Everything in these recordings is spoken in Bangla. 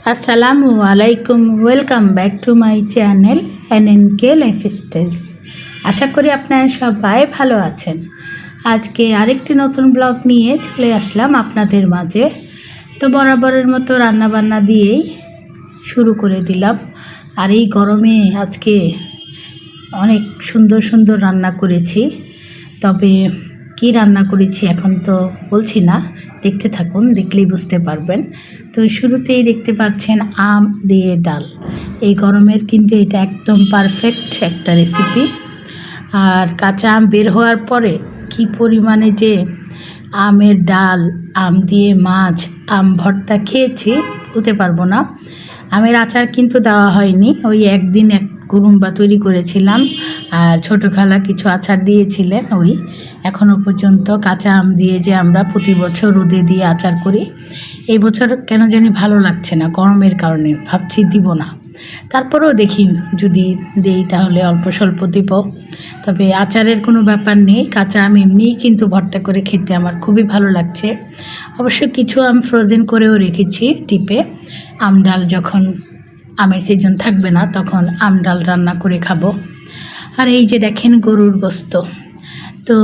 আসসালামু আলাইকুম, welcome back to my channel NNK lifestyles. আশা করি আপনারা সবাই ভালো আছেন। আজকে আরেকটি নতুন ব্লগ নিয়ে চলে আসলাম আপনাদের মাঝে। তো বরাবরের মতো রান্নাবান্না দিয়েই শুরু করে দিলাম। আর এই গরমে আজকে অনেক সুন্দর সুন্দর রান্না করেছি। তবে কি রান্না করেছি এখন তো বলছি না, দেখতে থাকুন, দেখলেই বুঝতে পারবেন। তো শুরুতেই দেখতে পাচ্ছেন আম দিয়ে ডাল। এই গরমের কিন্তু এটা একদম পারফেক্ট একটা রেসিপি। আর কাঁচা আম বের হওয়ার পরে কি পরিমাণে যে আমের ডাল, আম দিয়ে মাছ, আম ভর্তা খেয়েছি বলতে পারবো না। আমের আচার কিন্তু দেওয়া হয়নি, ওই একদিন এক গুরুম্বা তৈরি করেছিলাম আর ছোটো খালা কিছু আচার দিয়েছিলেন। ওই এখনও পর্যন্ত কাঁচা আম দিয়ে যে আমরা প্রতি বছর রোদে দিয়ে আচার করি, এই বছর কেন জানি ভালো লাগছে না, গরমের কারণে ভাবছি দিব না। তারপরেও দেখি যদি দেই তাহলে অল্প স্বল্প দিব। তবে আচারের কোনো ব্যাপার নেই, কাঁচা আম এমনিই কিন্তু ভর্তা করে খেতে আমার খুবই ভালো লাগছে। অবশ্য কিছু আম ফ্রোজেন করেও রেখেছি টিপে, আম ডাল যখন আমের সিজন থাকবে না তখন আম ডাল রান্না করে খাবো। আর এই যে দেখেন গরুর গোস্ত, তো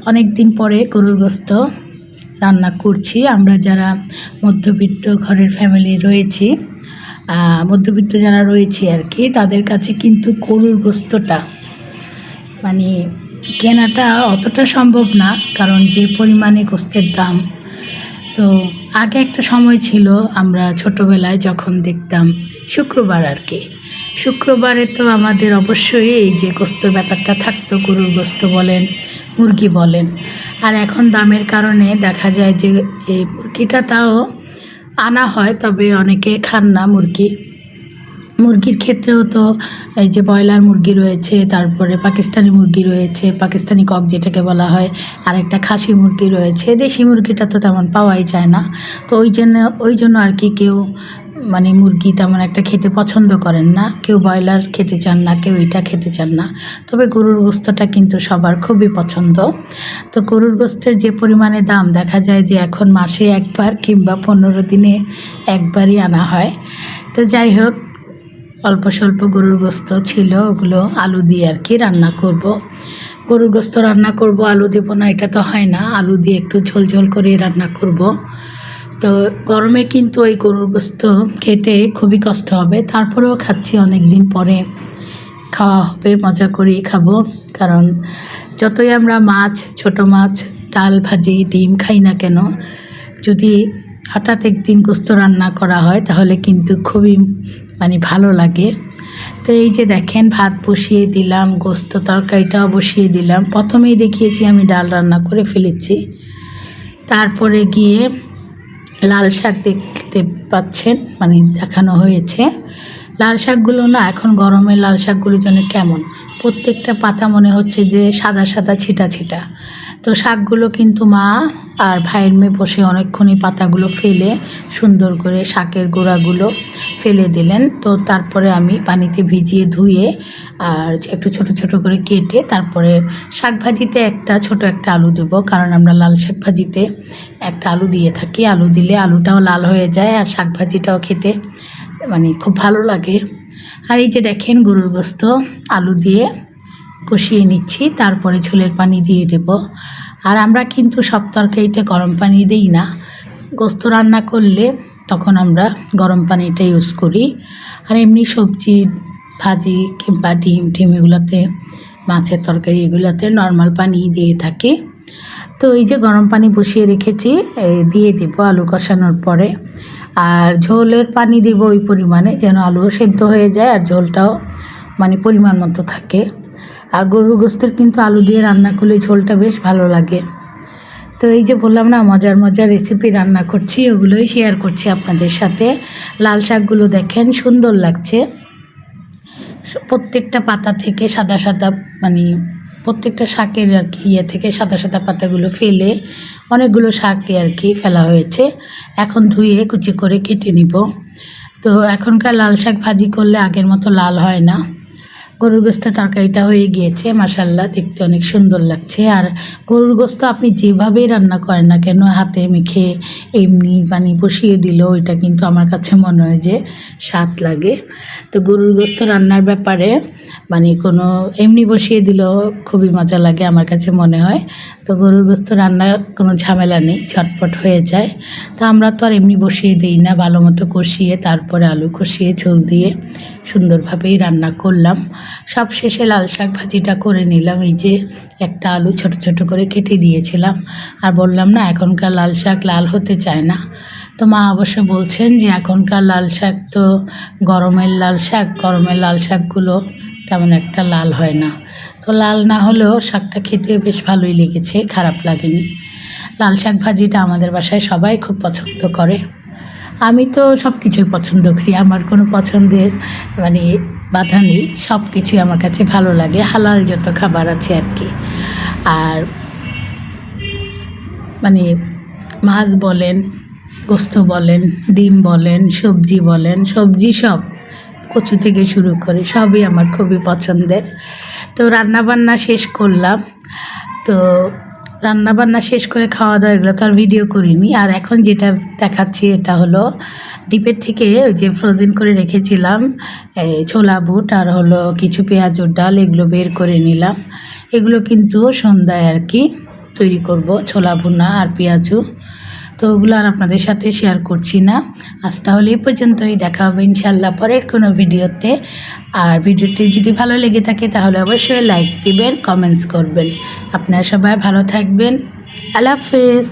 অনেক দিন পরে গরুর গোস্ত রান্না করছি। আমরা যারা মধ্যবিত্ত ঘরের ফ্যামিলি রয়েছি, মধ্যবিত্ত যারা রয়েছে আর কি, তাদের কাছে কিন্তু গরুর গোস্তটা মানে কেনাটা অতটা সম্ভব না, কারণ যে পরিমাণে গোস্তের দাম। তো আগে একটা সময় ছিল, আমরা ছোটোবেলায় যখন দেখতাম শুক্রবার আর কি, শুক্রবারে তো আমাদের অবশ্যই এই যে গোস্তের ব্যাপারটা থাকতো, গরুর গোস্ত বলেন, মুরগি বলেন। আর এখন দামের কারণে দেখা যায় যে এই মুরগিটা তাও আনা হয়, তবে অনেকে খান না মুরগি। মুরগির ক্ষেত্রেও তো এই যে ব্রয়লার মুরগি রয়েছে, তারপরে পাকিস্তানি মুরগি রয়েছে, পাকিস্তানি কক যেটাকে বলা হয়, আর একটা খাসি মুরগি রয়েছে। দেশি মুরগিটা তো তেমন পাওয়াই যায় না। তো ওই জন্য আর কি কেউ মানে মুরগি তেমন একটা খেতে পছন্দ করেন না, কেউ ব্রয়লার খেতে চান না, কেউ এটা খেতে চান না। তবে গরুর গোস্তটা কিন্তু সবার খুবই পছন্দ। তো গরুর গোস্তের যে পরিমাণে দাম, দেখা যায় যে এখন মাসে একবার কিংবা 15 দিনে একবারই আনা হয়। তো যাই হোক, অল্প স্বল্প গরুর গোস্ত ছিল, ওগুলো আলু দিয়ে আর কি রান্না করব। গরুর গোস্ত রান্না করব, আলু দেবো না এটা তো হয় না, আলু দিয়ে একটু ঝোল ঝোল করে রান্না করব। তো গরমে কিন্তু ওই গরুর গোস্ত খেতে খুবই কষ্ট হবে, তারপরেও খাচ্ছি, অনেক দিন পরে খাওয়া হবে, মজা করেই খাবো। কারণ যতই আমরা মাছ, ছোট মাছ, ডাল ভাজি, ডিম খাই না কেন, যদি হঠাৎ একদিন গোস্ত রান্না করা হয় তাহলে কিন্তু খুবই মানে ভালো লাগে। তো এই যে দেখেন ভাত বসিয়ে দিলাম, গোস্ত তরকারিটাও বসিয়ে দিলাম। প্রথমেই দেখিয়েছি আমি ডাল রান্না করে ফেলেছি, তারপরে গিয়ে লাল শাক দেখতে পাচ্ছেন, মানে দেখানো হয়েছে। লাল শাকগুলো না, এখন গরমে লাল শাকগুলো যেন কেমন, প্রত্যেকটা পাতা মনে হচ্ছে যে সাদা সাদা ছিটা ছিটা। তো শাকগুলো কিন্তু মা আর ভাইয়ের মেয়ে বসে অনেকক্ষণই পাতাগুলো ফেলে সুন্দর করে শাকের গোড়াগুলো ফেলে দিলেন। তো তারপরে আমি পানিতে ভিজিয়ে ধুয়ে আর একটু ছোট ছোট করে কেটে তারপরে শাক ভাজিতে ছোট একটা আলু দেবো, কারণ আমরা লাল শাক ভাজিতে একটা আলু দিয়ে থাকি। আলু দিলে আলুটাও লাল হয়ে যায় আর শাক ভাজিটাও খেতে মানে খুব ভালো লাগে। আর এই যে দেখেন গরুর গোস্ত আলু দিয়ে কষিয়ে নিচ্ছি, তারপরে ঝোলের পানি দিয়ে দেব। আর আমরা কিন্তু সব তরকারিতে গরম পানি দিই না, গোস্ত রান্না করলে তখন আমরা গরম পানিটা ইউজ করি। আর এমনি সবজি ভাজি কিংবা ডিম এগুলোতে, মাছের তরকারি এগুলোতে নর্মাল পানি দিয়ে থাকি। তো এই যে গরম পানি বসিয়ে রেখেছি, দিয়ে দেবো আলু কষানোর পরে। আর ঝোলের পানি দেব ওই পরিমাণে যেন আলুও সেদ্ধ হয়ে যায় আর ঝোলটাও মানে পরিমাণ মতো থাকে। আর গরুর গোস্তের কিন্তু আলু দিয়ে রান্না করলে ঝোলটা বেশ ভালো লাগে। তো এই যে বললাম না, মজার মজার রেসিপি রান্না করছি, ওগুলোই শেয়ার করছি আপনাদের সাথে। লাল শাকগুলো দেখেন সুন্দর লাগছে, প্রত্যেকটা পাতা থেকে সাদা সাদা মানে প্রত্যেকটা শাকের আর কি থেকে সাদা সাদা পাতাগুলো ফেলে অনেকগুলো শাকই আর কি ফেলা হয়েছে। এখন ধুয়ে কুচি করে কেটে নিব। তো এখনকার লাল শাক ভাজি করলে আগের মতো লাল হয় না, গরুর গোস্ত তরকারিটা হয়ে গিয়েছে, মাশাআল্লাহ দেখতে অনেক সুন্দর লাগছে। আর গরুর গোস্ত আপনি যেভাবেই রান্না করেন না কেন, হাতে মেখে এমনি পানি বসিয়ে দিলেও এটা কিন্তু আমার কাছে মনে হয় যে স্বাদ লাগে। তো গরুর গোস্ত রান্নার ব্যাপারে মানে কোনো এমনি বসিয়ে দিলেও খুবই মজা লাগে আমার কাছে মনে হয়। তো গরুর গোস্ত রান্নার কোনো ঝামেলা নেই, ঝটপট হয়ে যায়। তো আমরা তো আর এমনি বসিয়ে দিই না, ভালো মতো কষিয়ে তারপরে আলু কষিয়ে ঝোল দিয়ে সুন্দরভাবেই রান্না করলাম। সব শেষে লাল শাক ভাজিটা করে নিলাম। এই যে একটা আলু ছোট ছোট করে কেটে দিয়েছিলাম। আর বললাম না এখনকার লাল শাক লাল হতে চায় না। তো মা অবশ্য বলছেন যে এখনকার লাল শাক তো গরমের লাল শাকগুলো তেমন একটা লাল হয় না। তো লাল না হলেও শাকটা খেতে বেশ ভালোই লেগেছে, খারাপ লাগেনি। লাল শাক ভাজিটা আমাদের বাসায় সবাই খুব পছন্দ করে। আমি তো সব কিছুই পছন্দ করি, আমার কোনো পছন্দের মানে বাধা নেই, সব কিছুই আমার কাছে ভালো লাগে, হালাল যত খাবার আছে আর কি। আর মানে মাছ বলেন, গোস্ত বলেন, ডিম বলেন, সবজি সব কচু থেকে শুরু করে সবই আমার খুবই পছন্দের। তো রান্নাবান্না শেষ করলাম। তো রান্নাবান্না শেষ করে খাওয়া দাওয়া এগুলো তো আর ভিডিও করিনি। আর এখন যেটা দেখাচ্ছি এটা হলো ডিপের থেকে ওই যে ফ্রোজেন করে রেখেছিলাম ছোলা বুট আর হলো কিছু পেঁয়াজুর ডাল, এগুলো বের করে নিলাম। এগুলো কিন্তু সন্ধ্যায় আর কি তৈরি করব, ছোলা ভুনা আর পেঁয়াজু। তো ওগুলো আর আপনাদের সাথে শেয়ার করছি না। আজ তাহলে এই পর্যন্তই, দেখা হবে ইনশাল্লাহ পরের কোনো ভিডিওতে। আর ভিডিওটি যদি ভালো লেগে থাকে তাহলে অবশ্যই লাইক দিবেন, কমেন্টস করবেন। আপনারা সবাই ভালো থাকবেন। আল্লাহ হাফেজ।